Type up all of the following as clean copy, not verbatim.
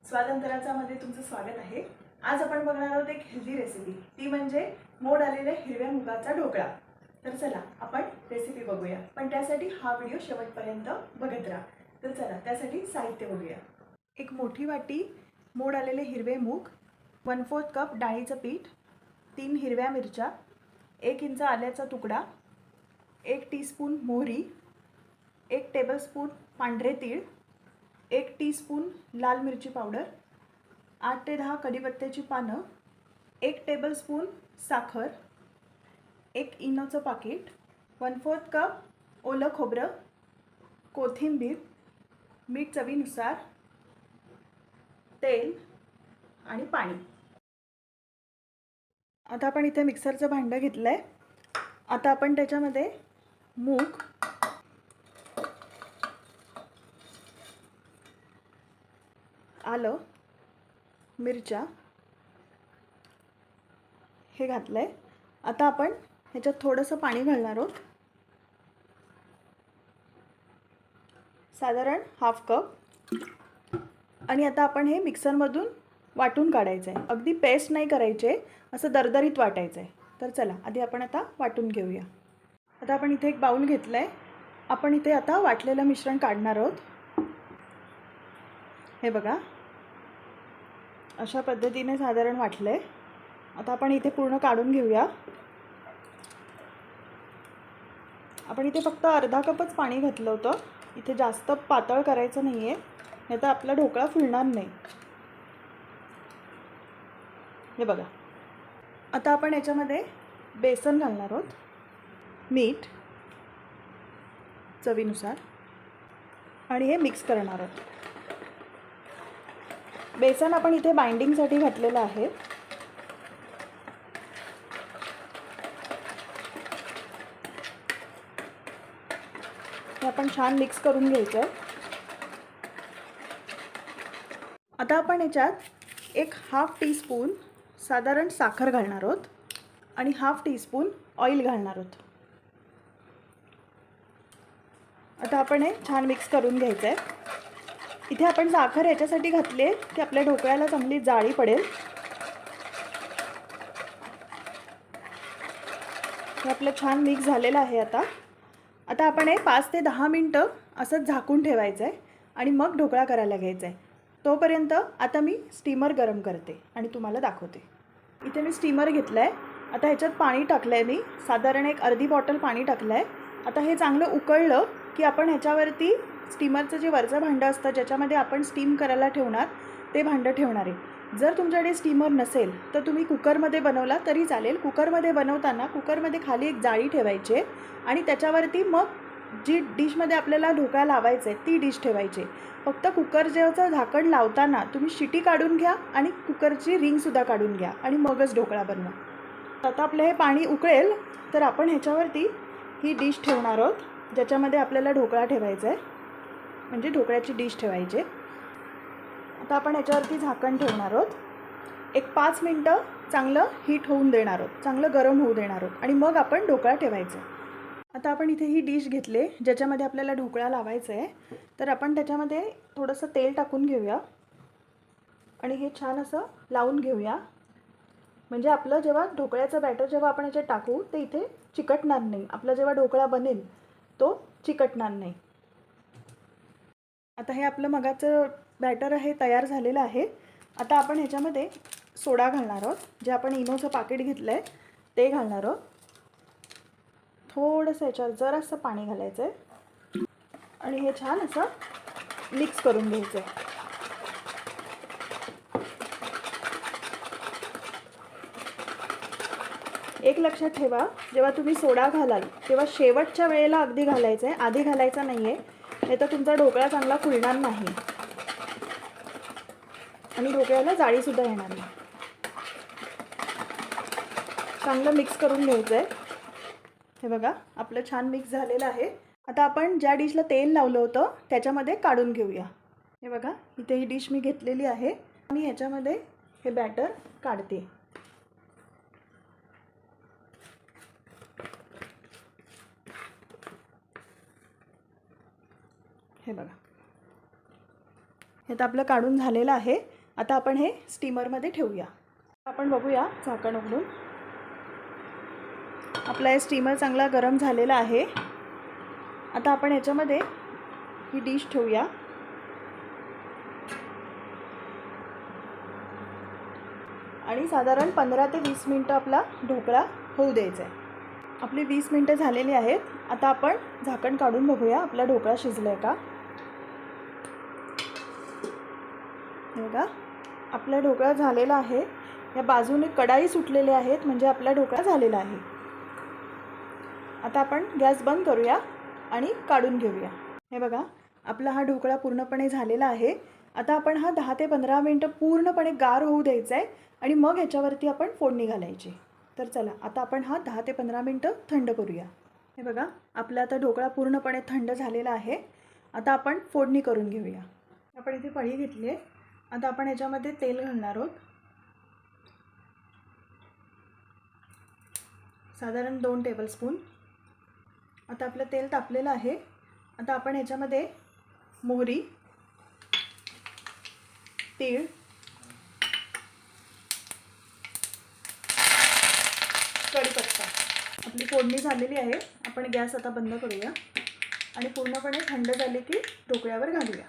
स्वादंतराचामध्ये तुमचं स्वागत आहे। आज आपण बघणार आहोत एक हेल्दी रेसिपी, ती म्हणजे मोड आलेल्या हिरव्या मुगाचा ढोकळा। तर चला आपण रेसिपी बघूया, पण त्यासाठी हा व्हिडिओ शेवटपर्यंत बघत राहा। तर चला त्यासाठी साहित्य बघूया। एक मोठी वाटी मोड आलेले हिरवे मूग, 1/4 कप डाळीचं पीठ, 3 हिरव्या मिरच्या, 1 इंच आल्याचा तुकडा, 1 टीस्पून मोहरी, 1 टेबलस्पून पांढरे तीळ, 1 टीस्पून लाल मिरची पावडर, 8 ते 10 कढीपत्त्याची पानं, 1 टेबलस्पून साखर, 1 इनोचं पाकिट, 1/4 कप ओलं खोबरं, कोथिंबीर, मीठ चवीनुसार, तेल आणि पाणी। आता आपण इथे मिक्सरचं भांडं घेतलं आहे। आता आपण त्याच्यामध्ये मूग, आलं, मिरच्या हे घातलं आहे। आता आपण ह्याच्यात थोडंसं पाणी घालणार आहोत, साधारण हाफ कप। आणि आता आपण हे मिक्सरमधून वाटून काढायचं आहे। अगदी पेस्ट नाही करायचे, असं दरदरीत वाटायचं आहे। तर चला आधी आपण आता वाटून घेऊया। आता आपण इथे एक बाउल घेतलं आहे। आपण इथे आता वाटलेलं मिश्रण काढणार आहोत। हे बघा, अशा पद्धतीने साधारण वाटलं आहे। आता आपण इथे पूर्ण काढून घेऊया। आपण इथे फक्त अर्धा कपच पाणी घातलं होतं, इथे जास्त पातळ करायचं नाही आहे, नाही तर आपला ढोकळा फुलणार नाही। हे बघा, आता आपण याच्यामध्ये बेसन घालणार आहोत, मीठ चवीनुसार, आणि हे मिक्स करणार आहोत। बेसन आपण इथे बाइंडिंगसाठी घातलेलं आहे। हे आपण छान मिक्स करून घ्यायचं आहे। आता आपण याच्यात एक हाफ टीस्पून साधारण साखर घालणार आहोत आणि हाफ टीस्पून ऑइल घालणार आहोत। आता आपण हे छान मिक्स करून घ्यायचं आहे। इथे आपण साखर याच्यासाठी घातली आहे की आपल्या ढोकळ्याला चांगली जाळी पडेल। हे आपलं छान मिक्स झालेलं आहे। आता आपण हे 5 ते 10 मिनिटं असंच झाकून ठेवायचं आहे आणि मग ढोकळा करायला घ्यायचा आहे। तोपर्यंत आता मी स्टीमर गरम करते आणि तुम्हाला दाखवते। इथे मी स्टीमर घेतलं आहे। आता ह्याच्यात पाणी टाकलं आहे, मी साधारण एक अर्धी बॉटल पाणी टाकलं आहे। आता हे चांगलं उकळलं की आपण ह्याच्यावरती स्टीमरचं जे वरचं भांडं असतं ज्याच्यामध्ये आपण स्टीम करायला ठेवणार ते भांडं ठेवणार आहे। जर तुमच्याकडे स्टीमर नसेल तर तुम्ही कुकरमध्ये बनवला तरी चालेल। कुकरमध्ये बनवताना कुकरमध्ये खाली एक जाळी ठेवायची आहे आणि त्याच्यावरती मग जी डिशमध्ये आपल्याला ढोकळा लावायचा आहे ती डिश ठेवायची। फक्त कुकरचं झाकण लावताना तुम्ही शिटी काढून घ्या आणि कुकरची रिंगसुद्धा काढून घ्या आणि मगच ढोकळा बनवा। आता आपलं हे पाणी उकळेल तर आपण ह्याच्यावरती ही डिश ठेवणार आहोत ज्याच्यामध्ये आपल्याला ढोकळा ठेवायचा आहे, म्हणजे ढोकळ्याची डिश ठेवायची। आता आपण ह्याच्यावरती झाकण ठेवणार आहोत, एक 5 मिनटं चांगलं हीट होऊन देणार आहोत, चांगलं गरम होऊ देणार आहोत आणि मग आपण ढोकळा ठेवायचा। आता आपण इथे ही डिश घेतली ज्याच्यामध्ये आपल्याला ढोकळा लावायचा आहे। तर आपण त्याच्यामध्ये थोडंसं तेल टाकून घेऊया आणि हे छान असं लावून घेऊया, म्हणजे आपलं जेव्हा ढोकळ्याचं बॅटर जेव्हा आपण याच्यात टाकू ते इथे चिकटणार नाही। आपला जेव्हा ढोकळा बनेल तो चिकटणार नाही। आता हे आपलं मगाचं बॅटर आहे तयार झालेलं आहे। आता आपण ह्याच्यामध्ये सोडा घालणार आहोत, जे आपण इनोचं पाकिट घेतलं आहे ते घालणार आहोत। थोडंसं ह्याच्यात जरासं पाणी घालायचं आहे आणि हे छान असं मिक्स करून घ्यायचं आहे। एक लक्षात ठेवा, जेव्हा तुम्ही सोडा घालाल तेव्हा शेवटच्या वेळेला अगदी घालायचं आहे, आधी घालायचं नाही आहे, नाही तर तुमचा ढोकळा चांगला फुलणार नाही आणि ढोकळ्याला जाळीसुद्धा येणार नाही। चांगलं मिक्स करून घ्यायचं आहे। हे बघा, आपलं छान मिक्स झालेलं आहे। आता आपण ज्या डिशला तेल लावलं होतं त्याच्यामध्ये काढून घेऊया। हे बघा, इथे ही डिश मी घेतलेली आहे आणि ह्याच्यामध्ये हे बॅटर काढते। हे बघा, हे तर आपलं काढून झालेलं आहे। आता आपण हे स्टीमरमध्ये ठेवूया. आपण बघूया झाकण उघडून. आपला हे स्टीमर चांगला गरम झालेला आहे. आता आपण याच्यामध्ये ही डिश ठेवूया आणि साधारण 15 ते 20 मिनटं आपला ढोकळा होऊ द्यायचा आहे. आपली 20 मिनटं झालेली आहेत. आता आपण झाकण काढून बघूया आपला ढोकळा शिजला आहे का. बघा आपला ढोकळा झालेला आहे. या बाजूने कढाई सुटलेले आहेत म्हणजे आपला ढोकळा झालेला आहे. आता आपण गॅस बंद करूया आणि काढून घेऊया. हे बघा आपला हा ढोकळा पूर्णपणे झालेला आहे. आता आपण हा 10 ते 15 मिनटं पूर्णपणे गार होऊ द्यायचा आहे आणि मग ह्याच्यावरती आपण फोडणी घालायची. तर चला आता आपण हा 10 ते 15 मिनटं थंड करूया. हे बघा आपला आता ढोकळा पूर्णपणे थंड झालेला आहे. आता आपण फोडणी करून घेऊया. आपण इथे कढई घेतली आहे. आता आपण ह्याच्यामध्ये तेल घालणार आहोत. साधारण 2 टेबलस्पून. आता आपलं तेल तापलेलं आहे. आता आपण ह्याच्यामध्ये मोहरी, तीळ, कढीपत्ता. आपली फोडणी झालेली आहे. आपण गॅस आता बंद करूया आणि पूर्णपणे थंड झाले की ढोकळ्यावर घालूया.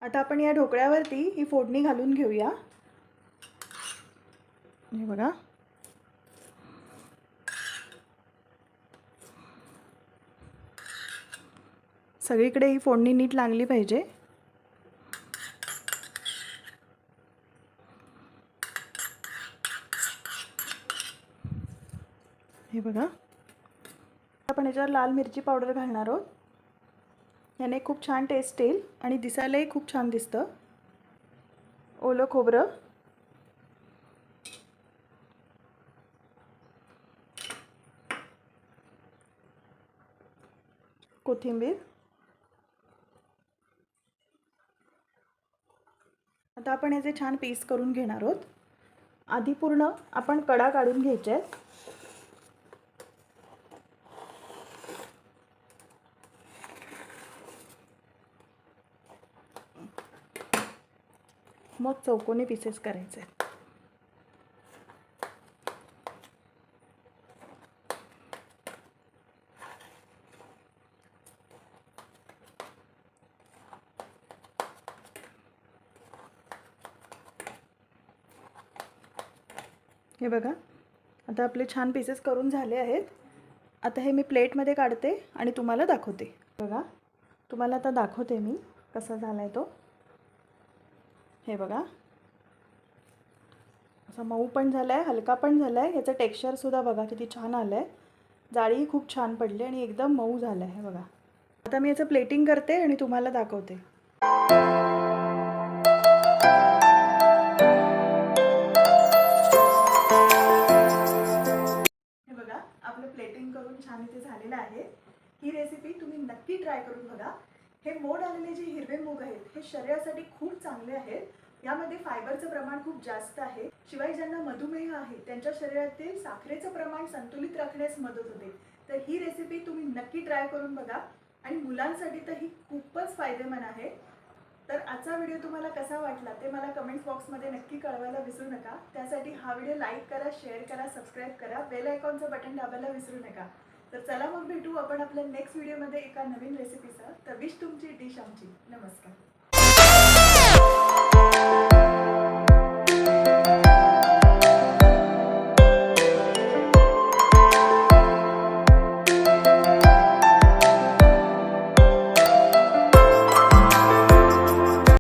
आता आपण या ढोकळ्यावरती ही फोडणी घालून घेऊया. हे बघा सगळीकडे ही फोडणी नीट लागली पाहिजे. हे बघा आपण याच्यावर लाल मिरची पावडर घालणार आहोत. याने खूप छान टेस्ट येईल आणि दिसायलाही खूप छान दिसतं. ओलं खोबरं, कोथिंबीर. आता आपण याचे छान पीस करून घेणार आहोत. आधी पूर्ण आपण कडा काढून घ्यायचे आहेत. मग चौकोनी पीसेस करायचे. हे बघा आता आपले छान पीसेस करून झाले आहेत. आता हे मी प्लेटमध्ये काढते आणि तुम्हाला दाखवते. बघा तुम्हाला आता दाखवते मी कसा झाला आहे तो. हे बघा असा मऊ पण झाला आहे, हलका पण झाला आहे. याचं टेक्स्चरसुद्धा बघा किती छान आलं आहे. जाळीही खूप छान पडली आणि एकदम मऊ झालं आहे. हे बघा आता मी याचं प्लेटिंग करते आणि तुम्हाला दाखवते. आपलं प्लेटिंग करून छान इथे झालेलं आहे. ही रेसिपी तुम्ही नक्की ट्राय करून बघा. हे मोड आलेले जे हिरवे मूग आहेत हे शरीरासाठी खूप चांगले आहेत. यामध्ये फायबरचं प्रमाण खूप जास्त आहे. शिवाय ज्यांना मधुमेह आहे त्यांच्या शरीरातील साखरेचं प्रमाण संतुलित राखण्यास मदत होते. तर ही रेसिपी तुम्ही नक्की ट्राय करून बघा आणि मुलांसाठी तर ही खूपच फायदेमंद आहे. तर आजचा व्हिडिओ तुम्हाला कसा वाटला ते मला कमेंट्स बॉक्समध्ये नक्की कळवायला विसरू नका. त्यासाठी हा व्हिडिओ लाईक करा, शेअर करा, सबस्क्राईब करा, बेल आयकॉनचं बटन दाबायला विसरू नका. तर चला मग भेटू आपण आपल्या नेक्स्ट व्हिडिओमध्ये एका नवीन रेसिपीसह. तर विश तुमची डिश आमची. नमस्कार.